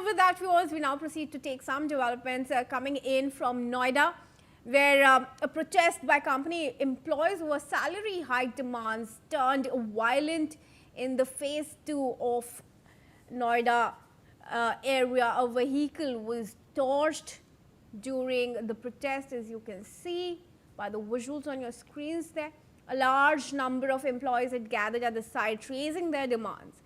with that, viewers, we now proceed to take some developments coming in from Noida, where a protest by company employees over salary hike demands turned violent in the phase 2 of Noida area. A vehicle was torched during the protest, as you can see by the visuals on your screens there. A large number of employees had gathered at the site raising their demands.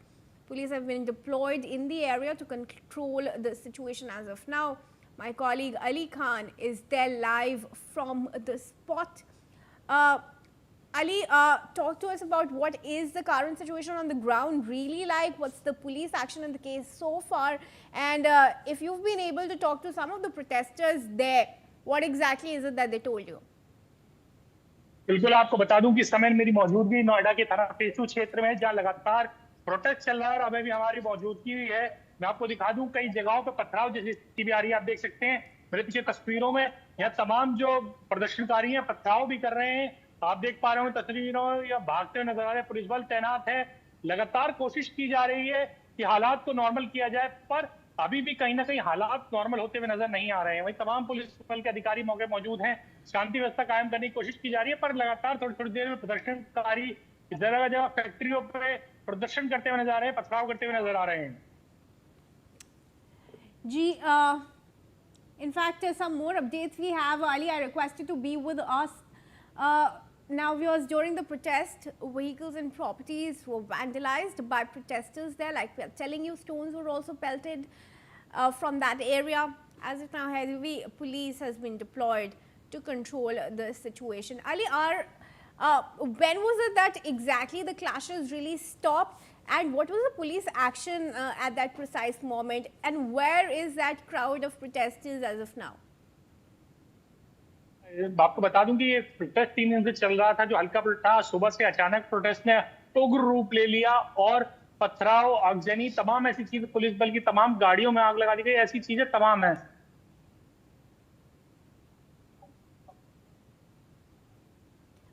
Police have been deployed in the area to control the situation as of now. My colleague Ali Khan is there live from the spot. Ali, talk to us about what is the current situation on the ground really like, what's the police action in the case so far, and if you've been able to talk to some of the protesters there, what exactly is it that they told you? बिल्कुल आपको बता दूं कि इस समय मेरी मौजूदगी नोएडा के थाना फेज 2 क्षेत्र में है, जहां लगातार प्रोटेस्ट चल रहा है और अभी भी हमारी मौजूदगी है। मैं आपको दिखा दूं कई जगहों पे पथराव जैसी स्थिति भी आ रही है। आप देख सकते हैं मेरे पीछे तस्वीरों में यहाँ तमाम जो प्रदर्शनकारी हैं पथराव भी कर रहे हैं। आप देख पा रहे हो तस्वीरों या भागते हुए नजर आ रहे हैं। पुलिस बल तैनात है। लगातार कोशिश की जा रही है कि हालात को नॉर्मल किया जाए, पर अभी भी कहीं ना कहीं हालात नॉर्मल होते हुए नजर नहीं आ रहे हैं। वही तमाम पुलिस बल के अधिकारी मौके मौजूद हैं। शांति व्यवस्था कायम करने की कोशिश की जा रही है, पर लगातार थोड़ी थोड़ी देर में प्रदर्शनकारी जगह जगह फैक्ट्रियों पे प्रदर्शन करते हुए नजर आ रहे हैं, पथराव करते हुए नजर आ रहे हैं। जी, in fact, some more updates we have. Ali, I request you to be with us. Now, viewers, during the protest, vehicles and properties were vandalized by protesters there. Like we are telling you, stones were also pelted from that area. As of now, heavy police has been deployed to control the situation. Ali, when was it that exactly the clashes really stopped? And what was the police action at that precise moment? And where is that crowd of protesters as of now? आपको बता दूं कि ये protest 3 दिन से चल रहा था, जो हल्का था। सुबह से अचानक प्रोटेस्ट ने उग्र रूप ले लिया और पथराव, आगजनी, तमाम ऐसी चीजें, पुलिस बल की तमाम गाड़ियों में आग लगा दी गई, ऐसी चीजें तमाम है।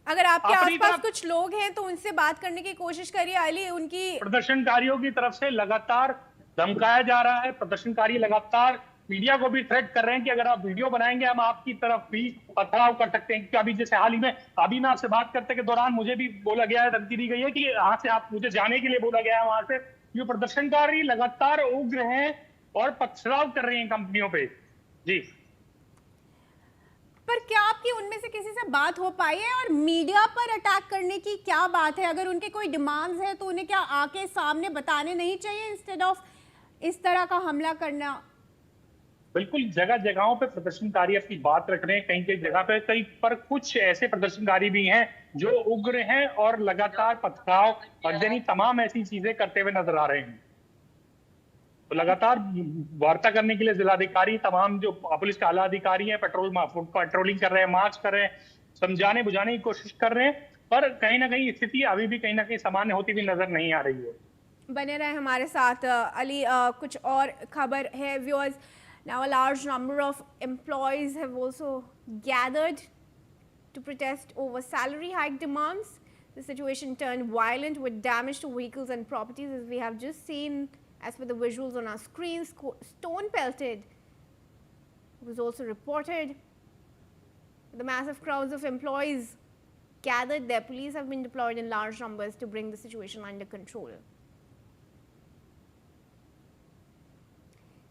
अगर आपके आसपास कुछ लोग हैं तो उनसे बात करने की कोशिश करिए अली। उनकी प्रदर्शनकारियों की तरफ से लगातार धमकाया जा रहा है। प्रदर्शनकारी लगातार मीडिया को भी थ्रेट कर रहे हैं कि अगर आप वीडियो बनाएंगे हम आपकी तरफ भी पथराव कर सकते हैं। क्योंकि अभी जैसे हाल ही में अभी मैं आपसे बात करते के दौरान मुझे भी बोला गया है, धमकी दी गई है कि यहाँ से आप मुझे जाने के लिए बोला गया है। वहां से जो प्रदर्शनकारी लगातार उग्र हैं और पथराव कर रहे हैं कंपनियों पे। जी, पर क्या आपकी उनमें से किसी से बात हो पाई है? और मीडिया पर अटैक करने की क्या बात है? अगर उनके कोई डिमांड्स है तो उन्हें क्या आके सामने बताने नहीं चाहिए इंस्टेड ऑफ इस तरह का हमला करना? बिल्कुल, जगह जगहों पे प्रदर्शनकारी अपनी बात रख रहे हैं। कहीं कहीं जगह पे कई पर कुछ ऐसे प्रदर्शनकारी भी हैं जो उग्र हैं और लगातार पथराव, आगजनी, तमाम ऐसी चीजें करते हुए नजर आ रहे हैं। तो लगातार वार्ता करने के लिए जिलाधिकारी, तमाम जो पुलिस के आला अधिकारी हैं, पेट्रोलिंग कर रहे हैं, मार्च कर रहे हैं, समझाने बुझाने की कोशिश कर रहे हैं, पर कहीं ना कहीं स्थिति अभी भी कहीं ना कहीं सामान्य होती हुई नजर नहीं आ रही है। बने रहे हमारे साथ अली। कुछ और खबर है viewers. Now a large number of employees have also gathered to protest over salary hike demands. The situation turned violent with damage to vehicles and properties, as we have just seen as per the visuals on our screens. Stone pelted was also reported. The massive crowds of employees gathered there. Police have been deployed in large numbers to bring the situation under control.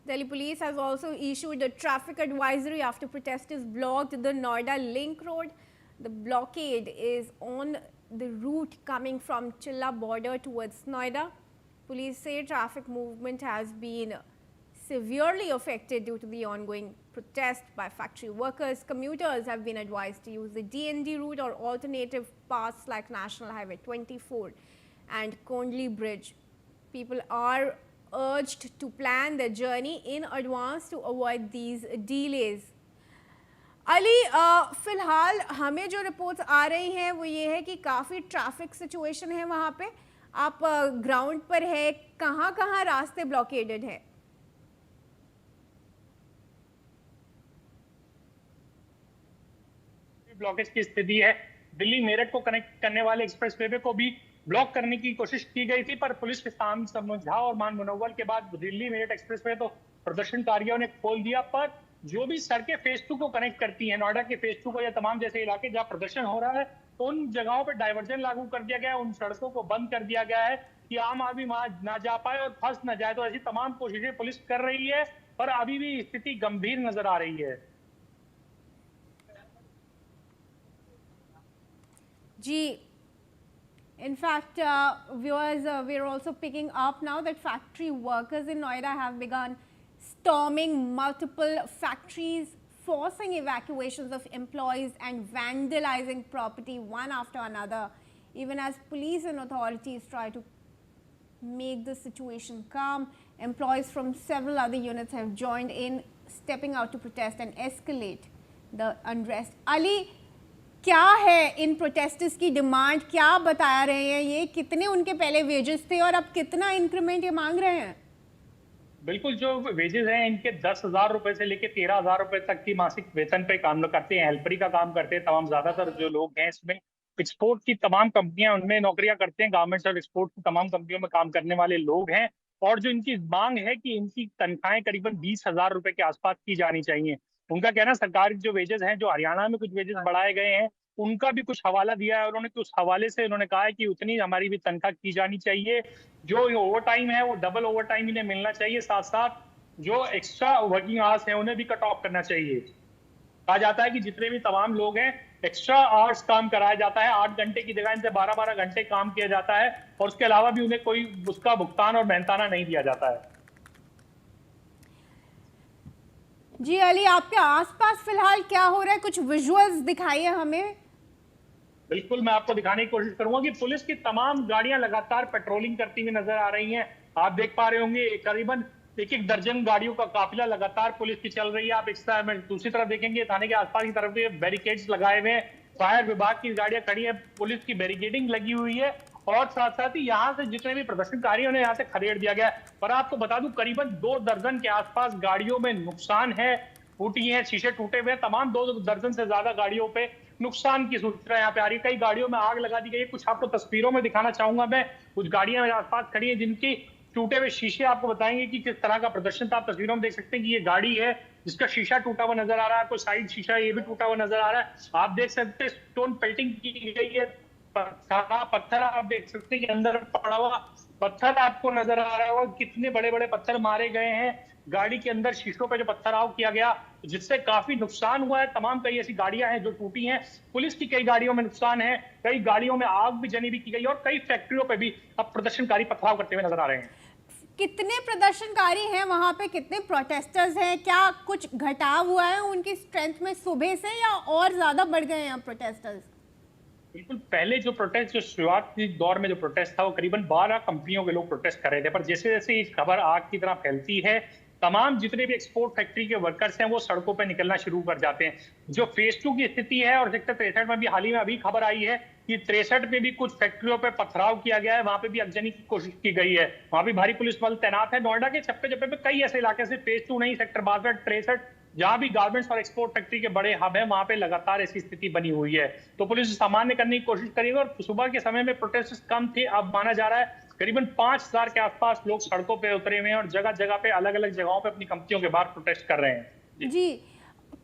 Delhi police has also issued a traffic advisory after protesters blocked the Noida Link Road. The blockade is on the route coming from Chilla border towards Noida. Police say traffic movement has been severely affected due to the ongoing protest by factory workers. Commuters have been advised to use the DND route or alternative paths like National Highway 24 and Kondli Bridge. People are urged to plan their journey in advance to avoid these delays. Ali, फिलहाल हमें जो reports आ रही हैं वो ये है कि काफ़ी ट्रैफिक सिचुएशन है वहाँ पे। आप ग्राउंड पर है, कहाँ रास्ते ब्लॉकेडेड हैं? ब्लॉकेज की स्थिति है। दिल्ली मेरठ को कनेक्ट करने वाले एक्सप्रेस वे को भी ब्लॉक करने की कोशिश की गई थी, पर पुलिस के सामने समझाव और मान मनोबल के बाद दिल्ली मेरठ एक्सप्रेस वे तो प्रदर्शनकारियों ने खोल दिया। पर जो भी सड़कें फेज 2 को कनेक्ट करती हैं, नोएडा के फेज 2 को या तमाम जैसे इलाके जहां प्रदर्शन हो रहा है, तो उन जगहों पर डायवर्जन लागू कर दिया गया है, उन सड़कों को बंद कर दिया गया है कि आम आदमी वहां ना जा पाए और फंस ना जाए। तो ऐसी तमाम कोशिशें पुलिस कर रही है, पर अभी भी स्थिति गंभीर नजर आ रही है। जी, in fact, viewers, we are also picking up now that factory workers in Noida have begun storming multiple factories, forcing evacuations of employees and vandalizing property one after another, even as police and authorities try to make the situation calm. Employees from several other units have joined in, stepping out to protest and escalate the unrest. Ali, क्या है इन protesters की demand, क्या बता रहे हैं ये, कितने उनके पहले वेजेस थे और अब कितना इंक्रीमेंट ये मांग रहे हैं? बिल्कुल, जो वेजेस हैं इनके 10,000 रुपए से लेके 13,000 रुपए तक की मासिक वेतन पे काम करते हैं, हेल्परी का काम करते हैं। तमाम ज्यादातर जो लोग हैं इसमें एक्सपोर्ट की तमाम कंपनियां उनमें नौकरियां करते हैं, गारमेंट्स और एक्सपोर्ट की तमाम कंपनियों में काम करने वाले लोग हैं। और जो इनकी मांग है कि इनकी तनख्वाहें करीबन 20,000 रुपए के आसपास की जानी चाहिए। उनका कहना सरकारी जो वेजेस हैं, जो हरियाणा में कुछ वेजेस बढ़ाए गए हैं, उनका भी कुछ हवाला दिया है। उन्होंने उस हवाले से उन्होंने कहा है कि उतनी हमारी भी तनख्वाह की जानी चाहिए। जो ओवर टाइम है वो डबल ओवर टाइम इन्हें मिलना चाहिए। साथ साथ जो एक्स्ट्रा वर्किंग आवर्स हैं उन्हें भी कट ऑफ करना चाहिए। कहा जाता है कि जितने भी तमाम लोग हैं एक्स्ट्रा आवर्स काम कराया जाता है, 8 घंटे की जगह इनसे 12-12 घंटे काम किया जाता है और उसके अलावा भी उन्हें कोई उसका भुगतान और मेहनताना नहीं दिया जाता है। जी अली, आपके आसपास फिलहाल क्या हो रहा है, कुछ विजुअल्स दिखाइए हमें। बिल्कुल, मैं आपको दिखाने की कोशिश करूंगा कि पुलिस की तमाम गाड़ियां लगातार पेट्रोलिंग करती हुई नजर आ रही हैं। आप देख पा रहे होंगे करीबन एक दर्जन गाड़ियों का काफिला लगातार पुलिस की चल रही है। आप दूसरी तरफ देखेंगे थाने के आसपास की तरफ भी बैरिकेड्स लगाए हुए हैं, फायर विभाग की गाड़ियां खड़ी है, पुलिस की बैरिकेडिंग लगी हुई है और साथ साथ ही यहाँ से जितने भी प्रदर्शनकारियों ने यहाँ से खदेड़ दिया गया। पर आपको बता दूं करीबन 2 दर्जन के आसपास गाड़ियों में नुकसान है, फूटी है, शीशे टूटे हुए, तमाम 2 दर्जन से ज्यादा गाड़ियों पे नुकसान की सूचना यहाँ पे आ रही है। कई गाड़ियों में आग लगा दी गई है। कुछ आपको तस्वीरों में दिखाना चाहूंगा मैं। कुछ गाड़ियां मेरे आसपास खड़ी हैं जिनकी टूटे हुए शीशे आपको बताएंगे कि किस तरह का प्रदर्शन था। आप तस्वीरों में देख सकते हैं कि ये गाड़ी है जिसका शीशा टूटा हुआ नजर आ रहा है, कोई साइड शीशा ये भी टूटा हुआ नजर आ रहा है। आप देख सकते हैं स्टोन पेल्टिंग की गई है, पत्थर आप देख सकते हैं कि अंदर पड़ा हुआ पत्थर आपको नजर आ रहा है। कितने बड़े बड़े पत्थर मारे गए हैं गाड़ी के अंदर, शीशों पे जो पत्थराव किया गया जिससे काफी नुकसान हुआ है। तमाम कई ऐसी गाड़ियां हैं जो टूटी हैं, पुलिस की कई गाड़ियों में नुकसान है, कई गाड़ियों में आग भी जनी भी की गई और कई फैक्ट्रियों पे भी अब प्रदर्शनकारी पथराव करते हुए नजर आ रहे हैं। कितने प्रदर्शनकारी हैं वहां पे, कितने प्रोटेस्टर्स हैं, क्या कुछ घटाव हुआ है उनकी स्ट्रेंथ में सुबह से या और ज्यादा बढ़ गए हैं प्रोटेस्टर्स? बिल्कुल, पहले जो प्रोटेस्ट जो शुरुआती दौर में जो प्रोटेस्ट था वो करीबन 12 कंपनियों के लोग प्रोटेस्ट कर रहे थे। पर जैसे जैसे ये खबर आग की तरह फैलती है, तमाम जितने भी एक्सपोर्ट फैक्ट्री के वर्कर्स हैं वो सड़कों पर निकलना शुरू कर जाते हैं। जो फेज 2 की स्थिति है और सेक्टर 63 में भी हाल ही में अभी खबर आई है कि 63 में भी कुछ फैक्ट्रियों पे पथराव किया गया है, वहां पे भी आगजनी की कोशिश की गई है, वहां भी भारी पुलिस बल तैनात है। नोएडा के चप्पे चप्पे पे कई ऐसे इलाके से फेज 2 नहीं, सेक्टर 62, 63 जहां भी गारमेंट्स और एक्सपोर्ट फैक्ट्री के बड़े हब है वहां पे लगातार ऐसी स्थिति बनी हुई है। तो पुलिस सामान्य करने की कोशिश करेगी और सुबह के समय में प्रोटेस्ट कम थे, अब माना जा रहा है करीबन 5,000 के आसपास लोग सड़कों पे उतरे हुए हैं और जगह जगह पे अलग अलग जगहों पे अपनी कंपनियों के बाहर प्रोटेस्ट कर रहे हैं। जी,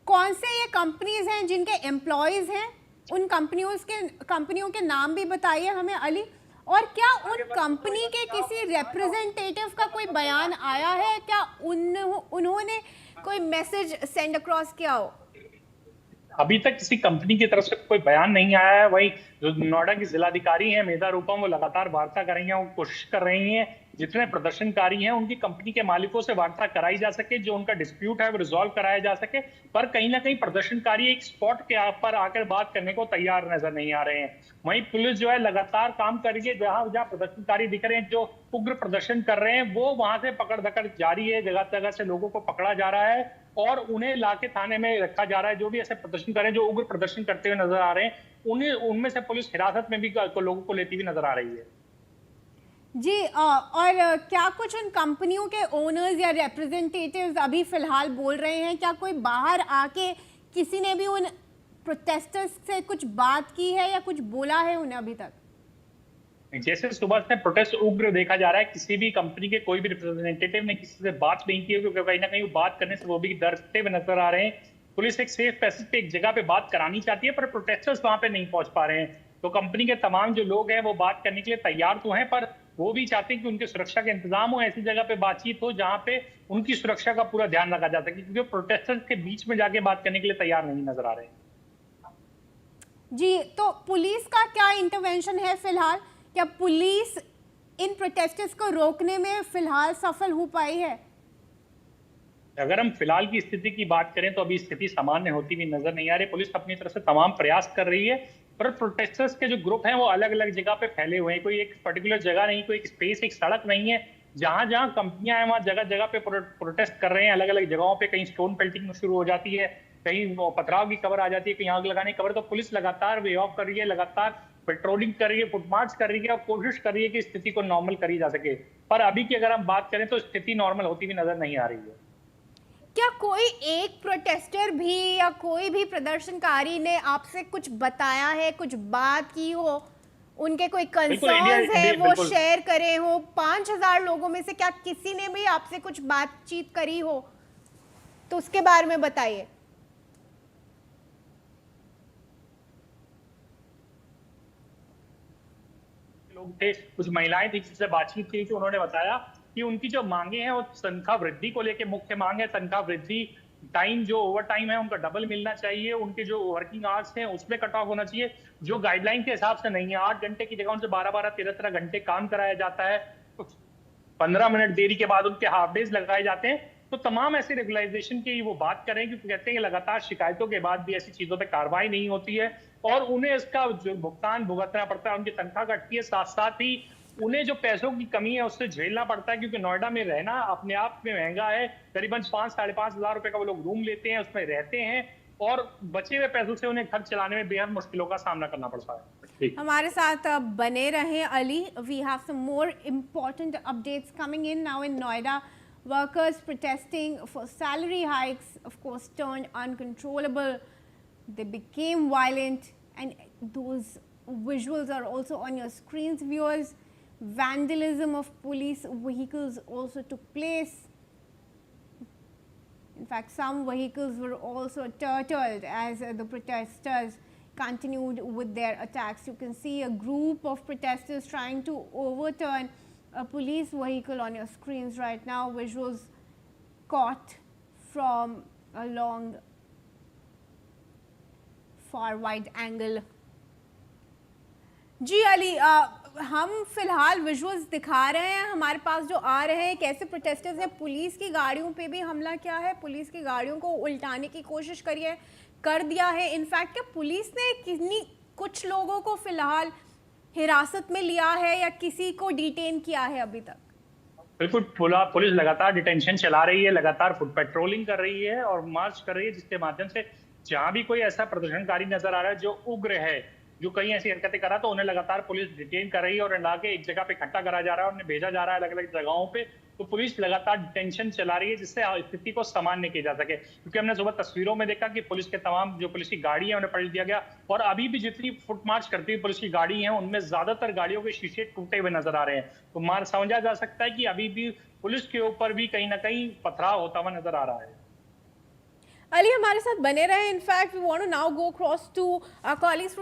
कौन से ये कंपनीज हैं जिनके एम्प्लॉयज हैं, उन कंपनियों के नाम भी बताइए हमें अली। और क्या उन कंपनी के किसी रिप्रेजेंटेटिव का कोई बयान आया है, क्या उन्होंने कोई मैसेज सेंड अक्रॉस किया हो? अभी तक किसी कंपनी की तरफ से कोई बयान नहीं आया है। वही जो नोएडा की जिलाधिकारी हैं मेधा रूपम, वो लगातार वार्ता कर रही हैं, वो कोशिश कर रही हैं जितने प्रदर्शनकारी हैं उनकी कंपनी के मालिकों से वार्ता कराई जा सके, जो उनका डिस्प्यूट है वो रिजॉल्व कराया जा सके। पर कहीं ना कहीं प्रदर्शनकारी एक स्पॉट के पर आकर बात करने को तैयार नजर नहीं आ रहे हैं। वहीं पुलिस जो है लगातार काम कर रही है, जहां जहां प्रदर्शनकारी दिख रहे हैं जो उग्र प्रदर्शन कर रहे हैं वो वहां से पकड़ धकड़ जारी है, जगह जगह से लोगों को पकड़ा जा रहा है और उन्हें लाके थाने में रखा जा रहा है। जो भी ऐसे प्रदर्शन कर रहे हैं, जो उग्र प्रदर्शन करते हुए नजर आ रहे हैं, उन्हें उनमें से पुलिस हिरासत में भी लोगों को लेती हुई नजर आ रही है। जी, और क्या कुछ उन कंपनियों के ओनर्स या रिप्रेजेंटेटिव्स अभी फिलहाल बोल रहे हैं? क्या कोई बाहर आके किसी ने भी उन प्रोटेस्टर्स से कुछ बात की है या कुछ बोला है उन्हें अभी तक? जैसे सुबह से प्रोटेस्ट उग्र देखा जा रहा है, किसी भी कंपनी के कोई भी रिप्रेजेंटेटिव ने किसी से बात नहीं की, क्योंकि कहीं ना कहीं वो बात करने से वो भी डरते हुए नजर आ रहे हैं। पुलिस एक सेफ पैसेज पे एक जगह पे बात करानी चाहती है, पर प्रोटेस्टर्स वहां पे नहीं पहुंच पा रहे हैं। तो कंपनी के तमाम जो लोग हैं वो बात करने के लिए तैयार तो हैं, पर वो भी चाहते हैं कि उनके सुरक्षा के इंतजाम हो, ऐसी जगह पे बातचीत हो जहां पे उनकी सुरक्षा का पूरा ध्यान रखा जा सके, क्योंकि प्रोटेस्टर्स के बीच में जाके बात करने के लिए तैयार नहीं नजर आ रहे हैं। जी, तो पुलिस का क्या इंटरवेंशन है फिलहाल? क्या पुलिस इन प्रोटेस्टर्स को रोकने में फिलहाल सफल हो पाई है? अगर हम फिलहाल की स्थिति की बात करें तो अभी स्थिति सामान्य होती हुई नजर नहीं आ रही। पुलिस अपनी तरफ से तमाम प्रयास कर रही है, पर प्रोटेस्टर्स के जो ग्रुप हैं वो अलग अलग जगह पे फैले हुए हैं। कोई एक पर्टिकुलर जगह नहीं, कोई एक स्पेस, एक सड़क नहीं है। जहां जहां कंपनियां हैं वहां जगह जगह पे प्रोटेस्ट कर रहे हैं, अलग अलग जगहों पे। कहीं स्टोन पेल्टिंग शुरू हो जाती है, कहीं पथराव की खबर आ जाती है, कहीं आग लगाने की खबर। तो पुलिस लगातार वे ऑफ कर रही है, लगातार पेट्रोलिंग कर रही है, फुटमार्च कर रही है और कोशिश कर रही है कि स्थिति को नॉर्मल करी जा सके। पर अभी की अगर हम बात करें तो स्थिति नॉर्मल होती हुई नजर नहीं आ रही है। क्या कोई एक प्रोटेस्टर भी या कोई भी प्रदर्शनकारी ने आपसे कुछ बताया है, कुछ बात की हो, उनके कोई कंसर्न्स है वो शेयर करे हो? 5000 लोगों में से क्या किसी ने भी आपसे कुछ बातचीत करी हो तो उसके बारे में बताइए। लोग थे, कुछ महिलाएं थी जिससे बातचीत की, कि उन्होंने बताया कि उनकी जो मांगे हैं वो तनख्वाह वृद्धि को लेकर मुख्य मांग है। तनख्वाह वृद्धि, टाइम जो ओवर टाइम है उनका डबल मिलना चाहिए, उनके जो वर्किंग आवर्स हैं उसमें कट ऑफ होना चाहिए, जो गाइडलाइन के हिसाब से नहीं है। 8 घंटे की जगह उनसे 12-12, 13-13 घंटे काम कराया जाता है। 15 मिनट देरी के बाद उनके हाफ डेज लगाए जाते हैं। तो तमाम ऐसे रेगुलाइजेशन की वो बात करें, क्योंकि कहते हैं कि लगातार शिकायतों के बाद भी ऐसी चीजों पर कार्रवाई नहीं होती है और उन्हें इसका जो भुगतान भुगतना पड़ता है। उनकी तनख्वाह कटती है, साथ साथ ही उन्हें जो पैसों की कमी है उससे झेलना पड़ता है, क्योंकि नोएडा में रहना अपने आप में महंगा है। करीबन 5-5.5 हजार रुपए का वो लोग रूम लेते हैं, उसमें रहते हैं और बचे हुए पैसों से उन्हें घर चलाने में बेहद मुश्किलों का सामना करना पड़ता है। हमारे साथ बने रहें Ali. We have some more important updates coming in now in Noida. Workers protesting for salary hikes, of course, turned uncontrollable. They became violent, and those visuals are also on your screens, viewers. Vandalism of police vehicles also took place. In fact, some vehicles were also totaled as the protesters continued with their attacks. You can see a group of protesters trying to overturn a police vehicle on your screens right now. Visuals caught from a long, far wide angle. जी अली, हम फिलहाल visuals दिखा रहे हैं, हमारे पास जो आ रहे हैं कैसे प्रोटेस्टर्स हैं। पुलिस की गाड़ियों पे भी हमला किया है, पुलिस की गाड़ियों को उल्टाने की कोशिश कर दिया है। इनफैक्ट क्या पुलिस ने कुछ लोगों को फिलहाल हिरासत में लिया है या किसी को डिटेन किया है अभी तक? बिल्कुल, पुलिस लगातार डिटेंशन चला रही है, लगातार फुट पेट्रोलिंग कर रही है और मार्च कर रही है, जिसके माध्यम से जहां भी कोई ऐसा प्रदर्शनकारी नजर आ रहा है जो उग्र है, जो कहीं ऐसी हरकतें करा, तो उन्हें लगातार पुलिस डिटेन कर रही है और ला के एक जगह पे इकट्ठा करा जा रहा है और उन्हें भेजा जा रहा है अलग अलग जगहों पे। तो पुलिस लगातार डिटेंशन चला रही है जिससे स्थिति को सामान्य किया जा सके, क्योंकि हमने सुबह तस्वीरों में देखा कि पुलिस के तमाम जो पुलिस की गाड़ी है उन्हें पलट दिया गया और अभी भी जितनी फुट मार्च करती हुई पुलिस की गाड़ी है उनमें ज्यादातर गाड़ियों के शीशे टूटे हुए नजर आ रहे हैं। तो समझा जा सकता है कि अभी भी पुलिस के ऊपर भी कहीं ना कहीं पथराव होता हुआ नजर आ रहा है। अली, हमारे साथ बने रहे। In fact we want to now go cross to our colleagues